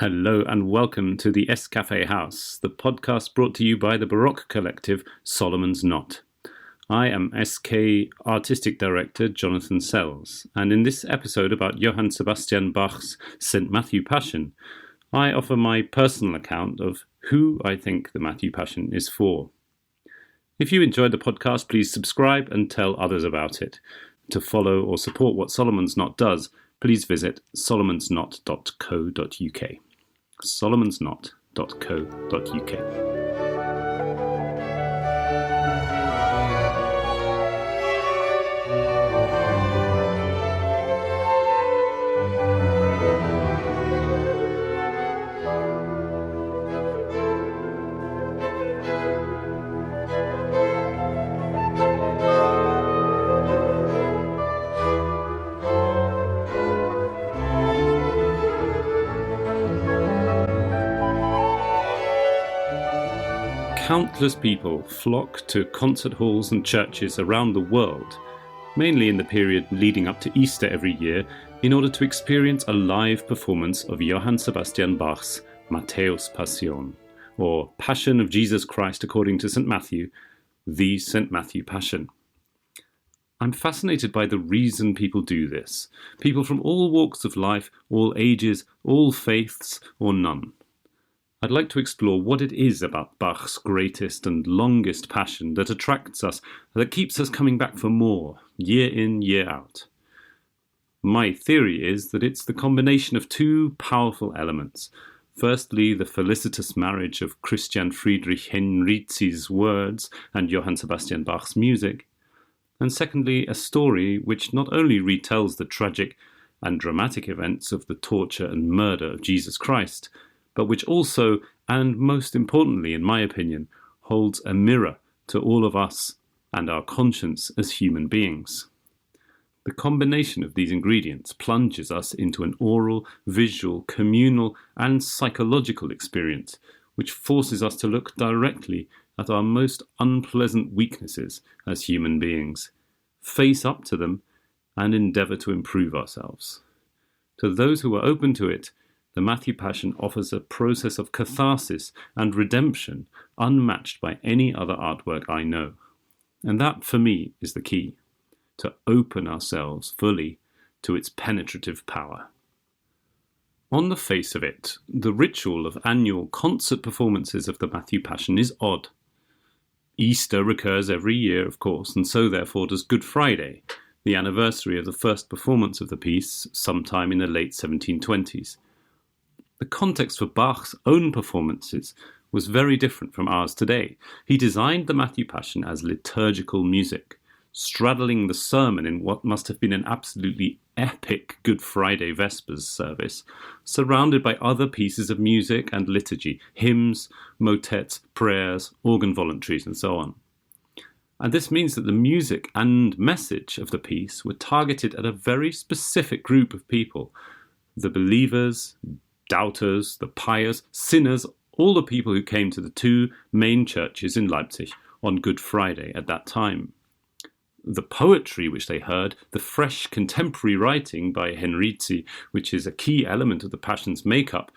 Hello and welcome to the SKaffeehaus, the podcast brought to you by the Baroque collective Solomon's Knot. I am SK Artistic Director Jonathan Sells, and in this episode about Johann Sebastian Bach's St. Matthew Passion, I offer my personal account of who I think the Matthew Passion is for. If you enjoyed the podcast, please subscribe and tell others about it. To follow or support what Solomon's Knot does, please visit solomonsknot.co.uk. solomonsknot.co.uk. Countless people flock to concert halls and churches around the world, mainly in the period leading up to Easter every year, in order to experience a live performance of Johann Sebastian Bach's Matthäus Passion, or Passion of Jesus Christ according to St. Matthew, the St. Matthew Passion. I'm fascinated by the reason people do this. People from all walks of life, all ages, all faiths, or none. I'd like to explore what it is about Bach's greatest and longest passion that attracts us, that keeps us coming back for more, year in, year out. My theory is that it's the combination of two powerful elements. Firstly, the felicitous marriage of Christian Friedrich Henrizi's words and Johann Sebastian Bach's music. And secondly, a story which not only retells the tragic and dramatic events of the torture and murder of Jesus Christ, but which also, and most importantly in my opinion, holds a mirror to all of us and our conscience as human beings. The combination of these ingredients plunges us into an oral, visual, communal, and psychological experience, which forces us to look directly at our most unpleasant weaknesses as human beings, face up to them, and endeavour to improve ourselves. To those who are open to it, the Matthew Passion offers a process of catharsis and redemption unmatched by any other artwork I know. And that, for me, is the key, to open ourselves fully to its penetrative power. On the face of it, the ritual of annual concert performances of the Matthew Passion is odd. Easter recurs every year, of course, and so therefore does Good Friday, the anniversary of the first performance of the piece sometime in the late 1720s. The context for Bach's own performances was very different from ours today. He designed the Matthew Passion as liturgical music, straddling the sermon in what must have been an absolutely epic Good Friday Vespers service, surrounded by other pieces of music and liturgy, hymns, motets, prayers, organ voluntaries, and so on. And this means that the music and message of the piece were targeted at a very specific group of people, the believers, doubters, the pious, sinners, all the people who came to the two main churches in Leipzig on Good Friday at that time. The poetry which they heard, the fresh contemporary writing by Henrizi, which is a key element of the Passion's makeup,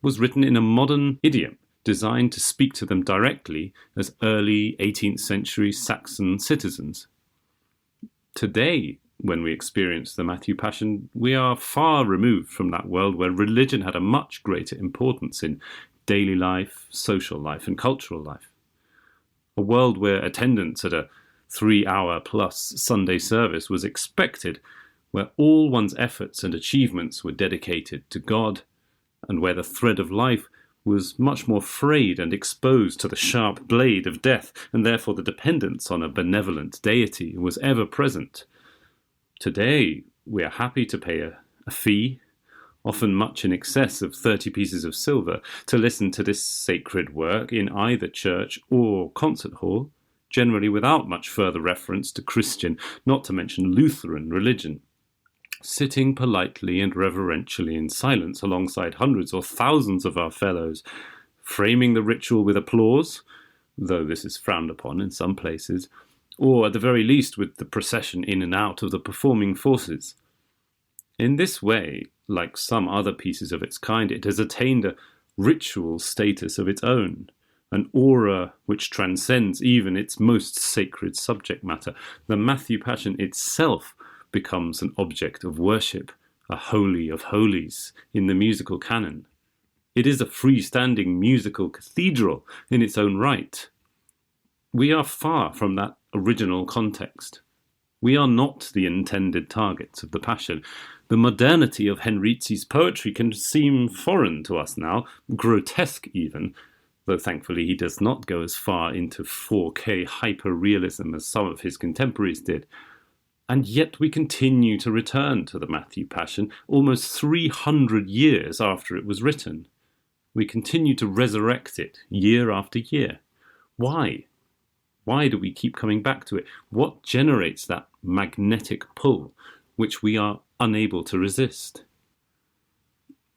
was written in a modern idiom designed to speak to them directly as early 18th century Saxon citizens. Today, when we experience the Matthew Passion, we are far removed from that world where religion had a much greater importance in daily life, social life, and cultural life. A world where attendance at a 3-hour-plus Sunday service was expected, where all one's efforts and achievements were dedicated to God, and where the thread of life was much more frayed and exposed to the sharp blade of death, and therefore the dependence on a benevolent deity was ever present. Today, we are happy to pay a fee, often much in excess of 30 pieces of silver, to listen to this sacred work in either church or concert hall, generally without much further reference to Christian, not to mention Lutheran religion. Sitting politely and reverentially in silence alongside hundreds or thousands of our fellows, framing the ritual with applause, though this is frowned upon in some places, or at the very least with the procession in and out of the performing forces. In this way, like some other pieces of its kind, it has attained a ritual status of its own, an aura which transcends even its most sacred subject matter. The Matthew Passion itself becomes an object of worship, a holy of holies in the musical canon. It is a freestanding musical cathedral in its own right. We are far from that original context. We are not the intended targets of the Passion. The modernity of Henrizi's poetry can seem foreign to us now, grotesque even, though thankfully he does not go as far into 4K hyper-realism as some of his contemporaries did. And yet we continue to return to the Matthew Passion almost 300 years after it was written. We continue to resurrect it year after year. Why? Why do we keep coming back to it? What generates that magnetic pull which we are unable to resist?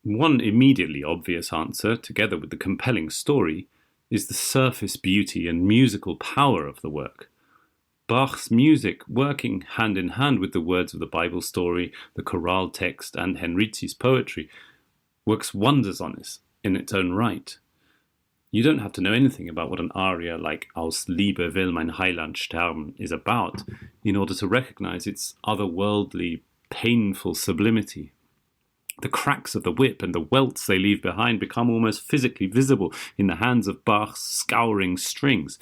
One immediately obvious answer, together with the compelling story, is the surface beauty and musical power of the work. Bach's music, working hand in hand with the words of the Bible story, the chorale text, and Henrizi's poetry, works wonders on us in its own right. You don't have to know anything about what an aria like Aus Liebe will mein Heiland sterben is about in order to recognize its otherworldly, painful sublimity. The cracks of the whip and the welts they leave behind become almost physically visible in the hands of Bach's scouring strings,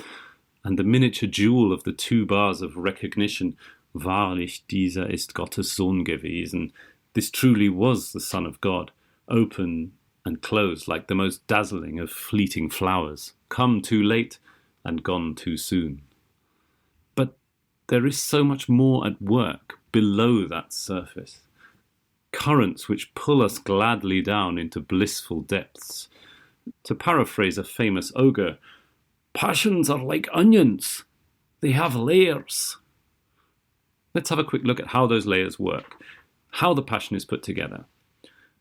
and the miniature jewel of the 2 bars of recognition, Wahrlich, dieser ist Gottes Sohn gewesen, this truly was the Son of God, open and closed like the most dazzling of fleeting flowers, come too late and gone too soon. But there is so much more at work below that surface. Currents which pull us gladly down into blissful depths. To paraphrase a famous ogre, passions are like onions. They have layers. Let's have a quick look at how those layers work, how the Passion is put together.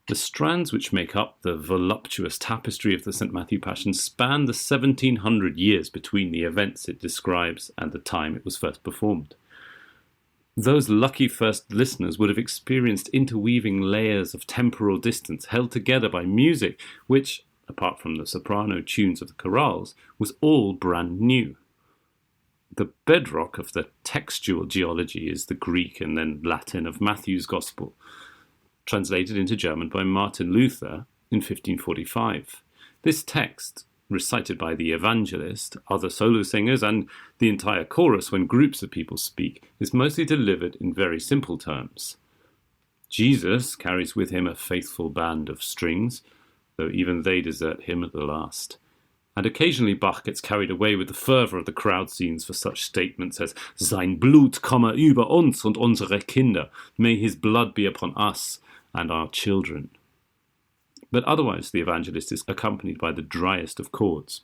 The strands which make up the voluptuous tapestry of the St. Matthew Passion span the 1700 years between the events it describes and the time it was first performed. Those lucky first listeners would have experienced interweaving layers of temporal distance held together by music which, apart from the soprano tunes of the chorales, was all brand new. The bedrock of the textual geology is the Greek and then Latin of Matthew's Gospel, translated into German by Martin Luther in 1545. This text, recited by the evangelist, other solo singers, and the entire chorus when groups of people speak, is mostly delivered in very simple terms. Jesus carries with him a faithful band of strings, though even they desert him at the last. And occasionally Bach gets carried away with the fervour of the crowd scenes for such statements as Sein Blut komme über uns und unsere Kinder, may his blood be upon us and our children. But otherwise the evangelist is accompanied by the driest of chords.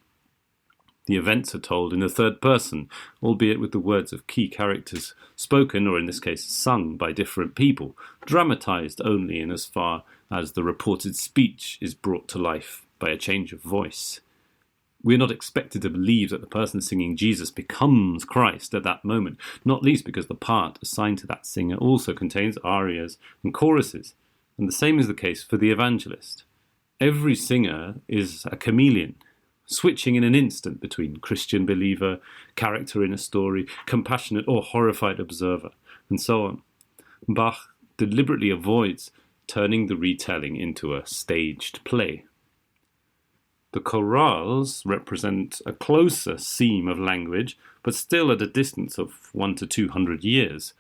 The events are told in the third person, albeit with the words of key characters spoken, or in this case sung, by different people, dramatised only in as far as the reported speech is brought to life by a change of voice. We are not expected to believe that the person singing Jesus becomes Christ at that moment, not least because the part assigned to that singer also contains arias and choruses, and the same is the case for the evangelist. Every singer is a chameleon, switching in an instant between Christian believer, character in a story, compassionate or horrified observer, and so on. Bach deliberately avoids turning the retelling into a staged play. The chorales represent a closer seam of language, but still at a distance of 100 to 200 years,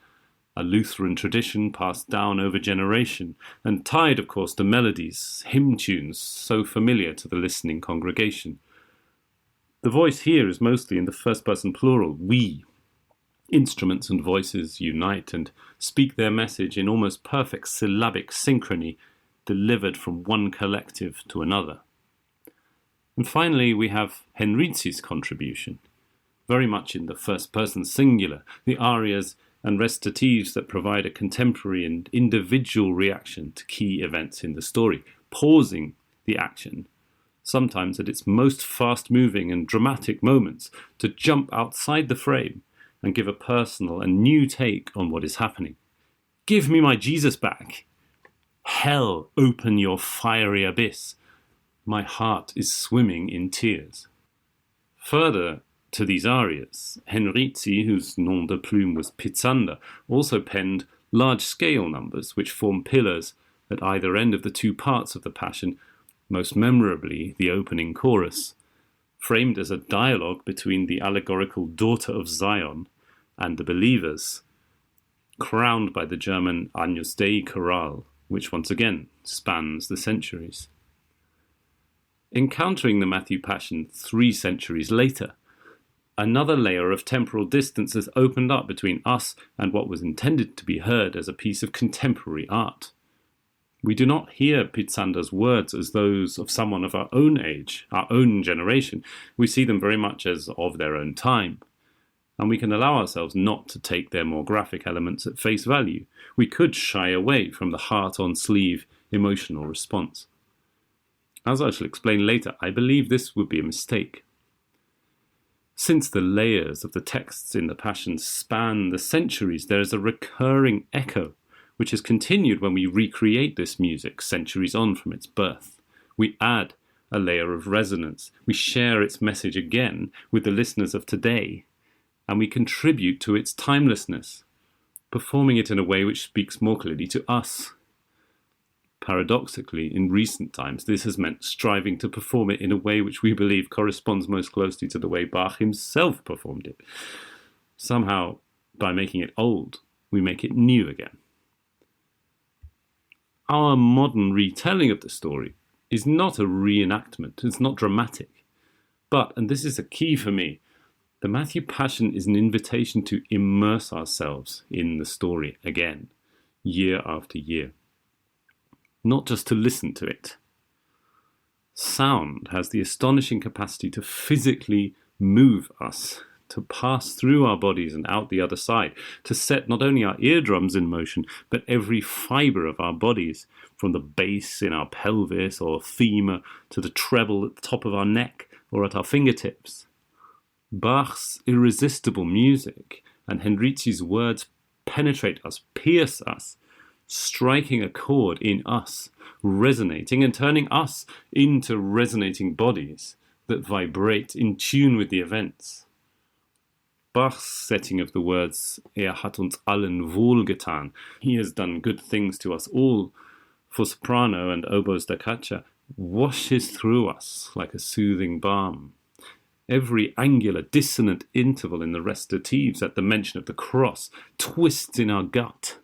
a Lutheran tradition passed down over generation, and tied, of course, to melodies, hymn tunes, so familiar to the listening congregation. The voice here is mostly in the first-person plural, we. Instruments and voices unite and speak their message in almost perfect syllabic synchrony, delivered from one collective to another. And finally, we have Henrizi's contribution, very much in the first-person singular, the arias and recitatives that provide a contemporary and individual reaction to key events in the story, pausing the action, sometimes at its most fast-moving and dramatic moments, to jump outside the frame and give a personal and new take on what is happening. Give me my Jesus back! Hell, open your fiery abyss. My heart is swimming in tears. Further to these arias, Henrici, whose nom de plume was Pitzanda, also penned large-scale numbers which form pillars at either end of the two parts of the Passion, most memorably the opening chorus, framed as a dialogue between the allegorical daughter of Zion and the believers, crowned by the German Agnus Dei chorale, which once again spans the centuries. Encountering the Matthew Passion 3 centuries later, another layer of temporal distance has opened up between us and what was intended to be heard as a piece of contemporary art. We do not hear Pitzanda's words as those of someone of our own age, our own generation. We see them very much as of their own time. And we can allow ourselves not to take their more graphic elements at face value. We could shy away from the heart-on-sleeve emotional response. As I shall explain later, I believe this would be a mistake. Since the layers of the texts in the Passion span the centuries, there is a recurring echo which has continued when we recreate this music centuries on from its birth. We add a layer of resonance. We share its message again with the listeners of today, and we contribute to its timelessness, performing it in a way which speaks more clearly to us. Paradoxically, in recent times, this has meant striving to perform it in a way which we believe corresponds most closely to the way Bach himself performed it. Somehow, by making it old, we make it new again. Our modern retelling of the story is not a reenactment, it's not dramatic. But, and this is a key for me, the Matthew Passion is an invitation to immerse ourselves in the story again, year after year. Not just to listen to it. Sound has the astonishing capacity to physically move us, to pass through our bodies and out the other side, to set not only our eardrums in motion, but every fibre of our bodies, from the bass in our pelvis or femur to the treble at the top of our neck or at our fingertips. Bach's irresistible music and Henrici's words penetrate us, pierce us, striking a chord in us, resonating and turning us into resonating bodies that vibrate in tune with the events. Bach's setting of the words, hat uns allen wohlgetan, he has done good things to us all, for soprano and oboes da caccia, washes through us like a soothing balm. Every angular, dissonant interval in the recitatives at the mention of the cross twists in our gut,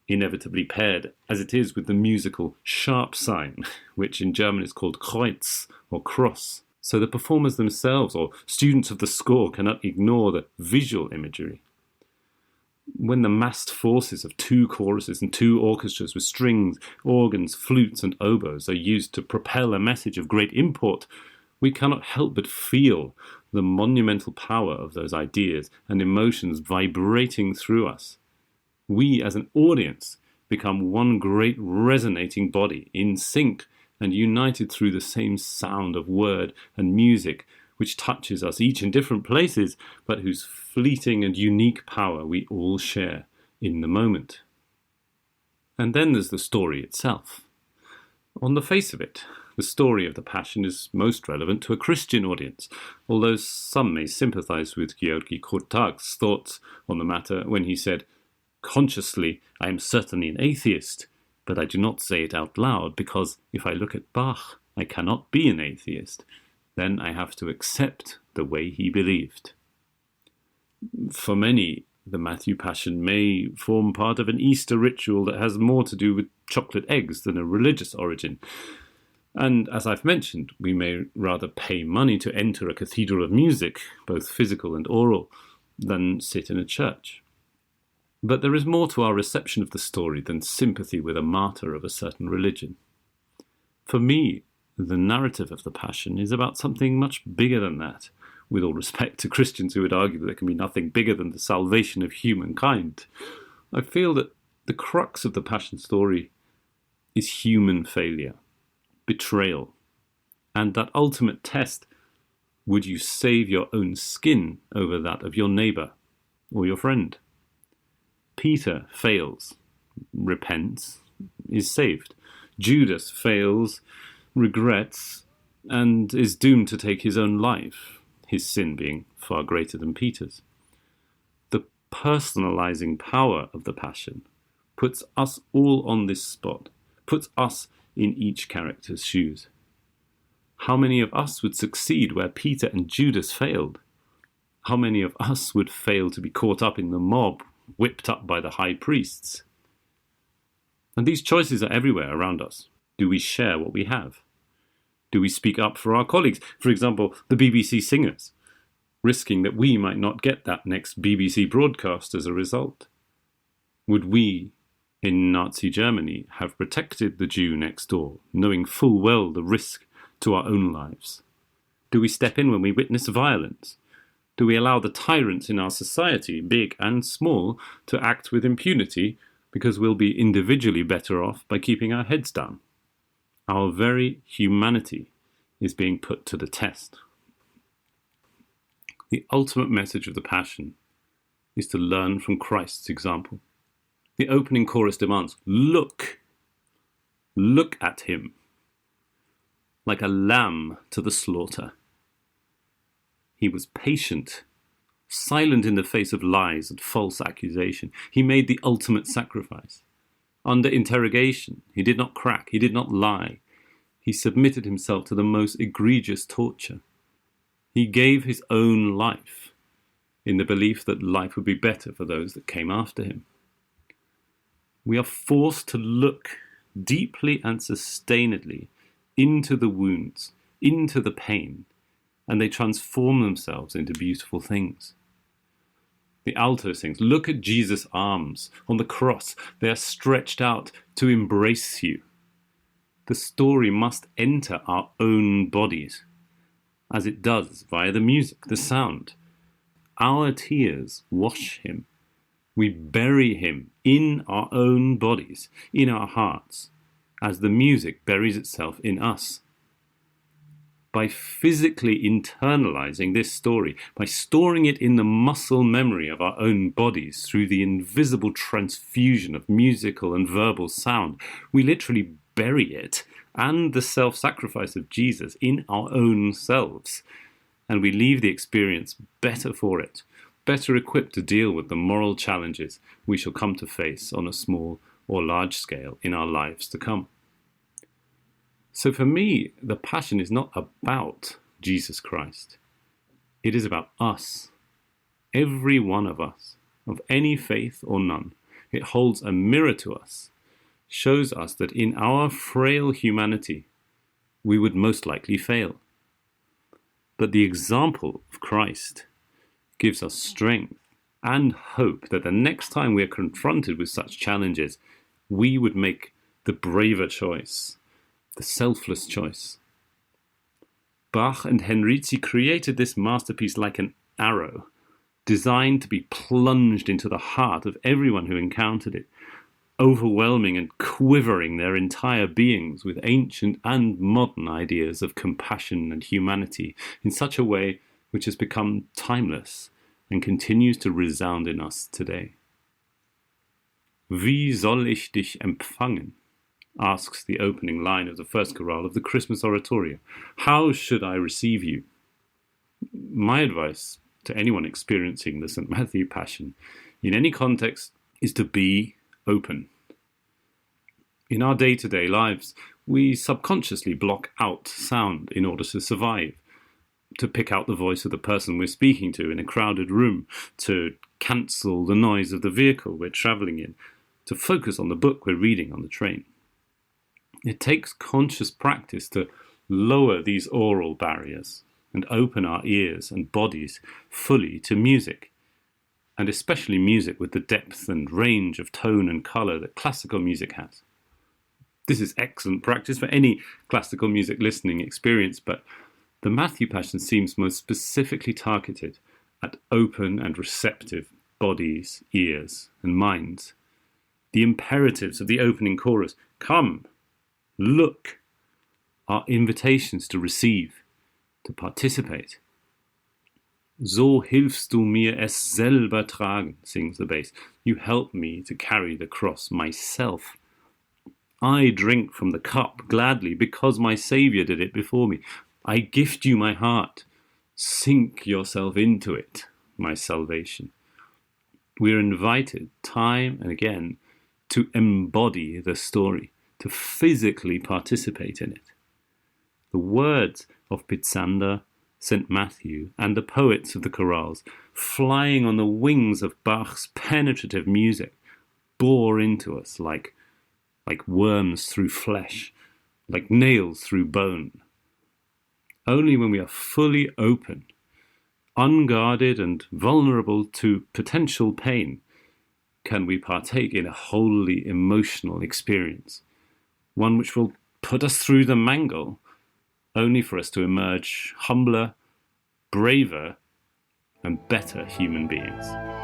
inevitably paired as it is with the musical sharp sign, which in German is called Kreuz or cross. So the performers themselves or students of the score cannot ignore the visual imagery. When the massed forces of 2 choruses and 2 orchestras with strings, organs, flutes and oboes are used to propel a message of great import, we cannot help but feel the monumental power of those ideas and emotions vibrating through us. We as an audience become one great resonating body in sync and united through the same sound of word and music, which touches us each in different places, but whose fleeting and unique power we all share in the moment. And then there's the story itself. On the face of it, the story of the Passion is most relevant to a Christian audience, although some may sympathize with Georgi Kurtag's thoughts on the matter when he said, "Consciously, I am certainly an atheist, but I do not say it out loud because if I look at Bach, I cannot be an atheist. Then I have to accept the way he believed." For many, the Matthew Passion may form part of an Easter ritual that has more to do with chocolate eggs than a religious origin. And as I've mentioned, we may rather pay money to enter a cathedral of music, both physical and oral, than sit in a church. But there is more to our reception of the story than sympathy with a martyr of a certain religion. For me, the narrative of the Passion is about something much bigger than that, with all respect to Christians who would argue that there can be nothing bigger than the salvation of humankind. I feel that the crux of the Passion story is human failure, betrayal, and that ultimate test, would you save your own skin over that of your neighbour or your friend? Peter fails, repents, is saved. Judas fails, regrets, and is doomed to take his own life, his sin being far greater than Peter's. The personalizing power of the Passion puts us all on this spot, puts us in each character's shoes. How many of us would succeed where Peter and Judas failed? How many of us would fail to be caught up in the mob, whipped up by the high priests? And these choices are everywhere around us. Do we share what we have? Do we speak up for our colleagues? For example, the BBC singers, risking that we might not get that next BBC broadcast as a result? Would we, in Nazi Germany, have protected the Jew next door, knowing full well the risk to our own lives? Do we step in when we witness violence? Do we allow the tyrants in our society, big and small, to act with impunity because we'll be individually better off by keeping our heads down? Our very humanity is being put to the test. The ultimate message of the Passion is to learn from Christ's example. The opening chorus demands, look at him, like a lamb to the slaughter. He was patient, silent in the face of lies and false accusation. He made the ultimate sacrifice. Under interrogation, he did not crack, he did not lie. He submitted himself to the most egregious torture. He gave his own life in the belief that life would be better for those that came after him. We are forced to look deeply and sustainedly into the wounds, into the pain, and they transform themselves into beautiful things. The alto sings, look at Jesus' arms on the cross. They are stretched out to embrace you. The story must enter our own bodies, as it does via the music, the sound. Our tears wash him. We bury him in our own bodies, in our hearts, as the music buries itself in us. By physically internalizing this story, by storing it in the muscle memory of our own bodies through the invisible transfusion of musical and verbal sound, we literally bury it and the self-sacrifice of Jesus in our own selves, and we leave the experience better for it, better equipped to deal with the moral challenges we shall come to face on a small or large scale in our lives to come. So for me, the Passion is not about Jesus Christ. It is about us, every one of us, of any faith or none. It holds a mirror to us, shows us that in our frail humanity, we would most likely fail. But the example of Christ gives us strength and hope that the next time we are confronted with such challenges, we would make the braver choice, the selfless choice. Bach and Henrici created this masterpiece like an arrow, designed to be plunged into the heart of everyone who encountered it, overwhelming and quivering their entire beings with ancient and modern ideas of compassion and humanity in such a way which has become timeless and continues to resound in us today. Wie soll ich dich empfangen? Asks the opening line of the first chorale of the Christmas oratorio. How should I receive you? My advice to anyone experiencing the St. Matthew Passion, in any context, is to be open. In our day-to-day lives, we subconsciously block out sound in order to survive, to pick out the voice of the person we're speaking to in a crowded room, to cancel the noise of the vehicle we're travelling in, to focus on the book we're reading on the train. It takes conscious practice to lower these oral barriers and open our ears and bodies fully to music, and especially music with the depth and range of tone and colour that classical music has. This is excellent practice for any classical music listening experience, but the Matthew Passion seems most specifically targeted at open and receptive bodies, ears, and minds. The imperatives of the opening chorus, come, look, are invitations to receive, to participate. So hilfst du mir es selber tragen, sings the bass. You help me to carry the cross myself. I drink from the cup gladly because my Saviour did it before me. I gift you my heart. Sink yourself into it, my salvation. We are invited time and again to embody the story, to physically participate in it. The words of Pisander, St. Matthew, and the poets of the chorales, flying on the wings of Bach's penetrative music, bore into us like worms through flesh, like nails through bone. Only when we are fully open, unguarded and vulnerable to potential pain, can we partake in a wholly emotional experience, one which will put us through the mangle, only for us to emerge humbler, braver, and better human beings.